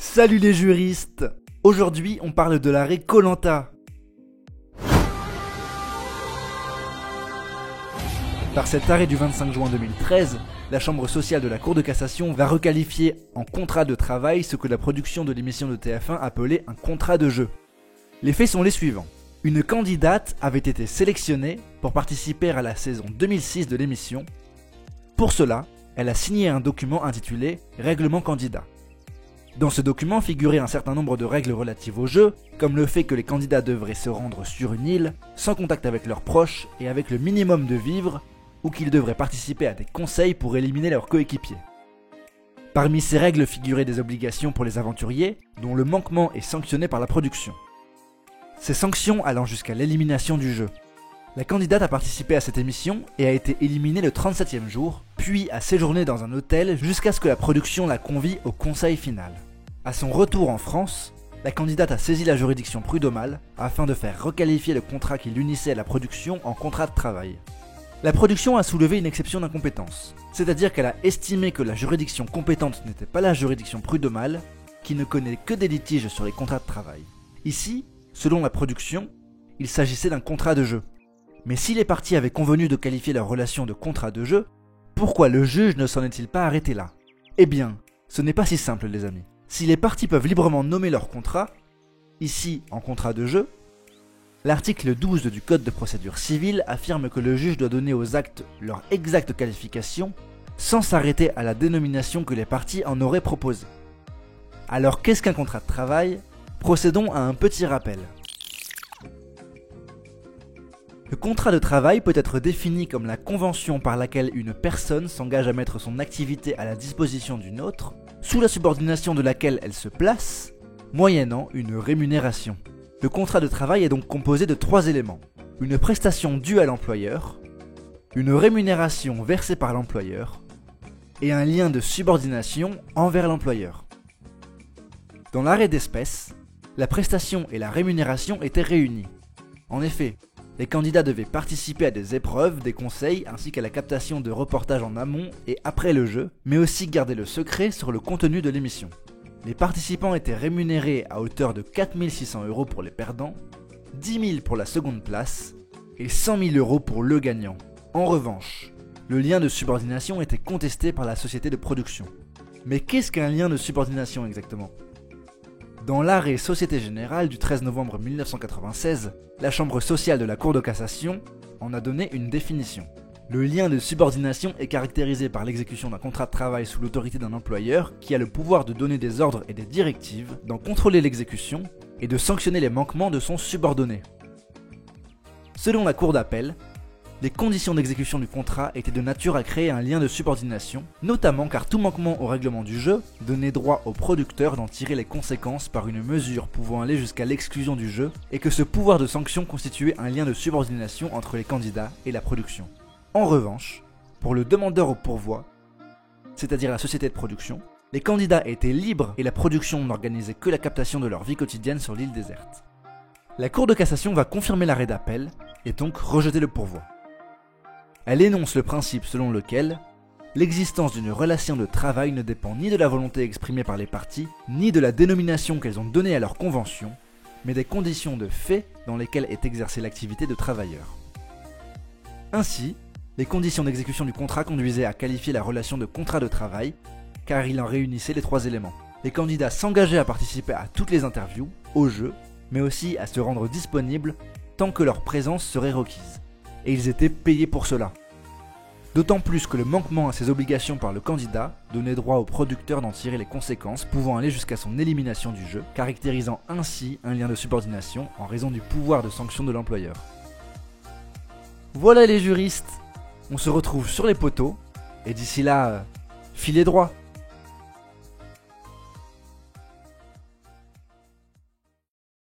Salut les juristes! Aujourd'hui, on parle de l'arrêt Koh Lanta. Par cet arrêt du 25 juin 2013, la Chambre sociale de la Cour de cassation va requalifier en contrat de travail ce que la production de l'émission de TF1 appelait un contrat de jeu. Les faits sont les suivants. Une candidate avait été sélectionnée pour participer à la saison 2006 de l'émission. Pour cela, elle a signé un document intitulé « Règlement candidat ». Dans ce document figuraient un certain nombre de règles relatives au jeu, comme le fait que les candidats devraient se rendre sur une île, sans contact avec leurs proches et avec le minimum de vivres, ou qu'ils devraient participer à des conseils pour éliminer leurs coéquipiers. Parmi ces règles figuraient des obligations pour les aventuriers, dont le manquement est sanctionné par la production. Ces sanctions allant jusqu'à l'élimination du jeu. La candidate a participé à cette émission et a été éliminée le 37e jour, puis a séjourné dans un hôtel jusqu'à ce que la production la convie au conseil final. À son retour en France, la candidate a saisi la juridiction prud'homale afin de faire requalifier le contrat qui l'unissait à la production en contrat de travail. La production a soulevé une exception d'incompétence, c'est-à-dire qu'elle a estimé que la juridiction compétente n'était pas la juridiction prud'homale, qui ne connaît que des litiges sur les contrats de travail. Ici, selon la production, il s'agissait d'un contrat de jeu. Mais si les parties avaient convenu de qualifier leur relation de contrat de jeu, pourquoi le juge ne s'en est-il pas arrêté là? Eh bien, ce n'est pas si simple les amis. Si les parties peuvent librement nommer leur contrat, ici en contrat de jeu, l'article 12 du Code de procédure civile affirme que le juge doit donner aux actes leur exacte qualification sans s'arrêter à la dénomination que les parties en auraient proposée. Alors qu'est-ce qu'un contrat de travail? Procédons à un petit rappel. Le contrat de travail peut être défini comme la convention par laquelle une personne s'engage à mettre son activité à la disposition d'une autre, sous la subordination de laquelle elle se place, moyennant une rémunération. Le contrat de travail est donc composé de 3 éléments. Une prestation due à l'employeur, une rémunération versée par l'employeur, et un lien de subordination envers l'employeur. Dans l'arrêt d'espèce, la prestation et la rémunération étaient réunies. En effet, les candidats devaient participer à des épreuves, des conseils, ainsi qu'à la captation de reportages en amont et après le jeu, mais aussi garder le secret sur le contenu de l'émission. Les participants étaient rémunérés à hauteur de 4 600 € pour les perdants, 10 000 pour la seconde place et 100 000 € pour le gagnant. En revanche, le lien de subordination était contesté par la société de production. Mais qu'est-ce qu'un lien de subordination exactement ? Dans l'arrêt Société Générale du 13 novembre 1996, la Chambre sociale de la Cour de cassation en a donné une définition. Le lien de subordination est caractérisé par l'exécution d'un contrat de travail sous l'autorité d'un employeur qui a le pouvoir de donner des ordres et des directives, d'en contrôler l'exécution et de sanctionner les manquements de son subordonné. Selon la Cour d'appel, les conditions d'exécution du contrat étaient de nature à créer un lien de subordination, notamment car tout manquement au règlement du jeu donnait droit au producteur d'en tirer les conséquences par une mesure pouvant aller jusqu'à l'exclusion du jeu, et que ce pouvoir de sanction constituait un lien de subordination entre les candidats et la production. En revanche, pour le demandeur au pourvoi, c'est-à-dire la société de production, les candidats étaient libres et la production n'organisait que la captation de leur vie quotidienne sur l'île déserte. La Cour de cassation va confirmer l'arrêt d'appel et donc rejeter le pourvoi. Elle énonce le principe selon lequel l'existence d'une relation de travail ne dépend ni de la volonté exprimée par les parties, ni de la dénomination qu'elles ont donnée à leur convention, mais des conditions de fait dans lesquelles est exercée l'activité de travailleur. Ainsi, les conditions d'exécution du contrat conduisaient à qualifier la relation de contrat de travail, car il en réunissait les 3 éléments. Les candidats s'engageaient à participer à toutes les interviews, au jeu, mais aussi à se rendre disponibles tant que leur présence serait requise. Et ils étaient payés pour cela. D'autant plus que le manquement à ces obligations par le candidat donnait droit au producteur d'en tirer les conséquences, pouvant aller jusqu'à son élimination du jeu, caractérisant ainsi un lien de subordination en raison du pouvoir de sanction de l'employeur. Voilà les juristes, on se retrouve sur les poteaux, et d'ici là, filez droit.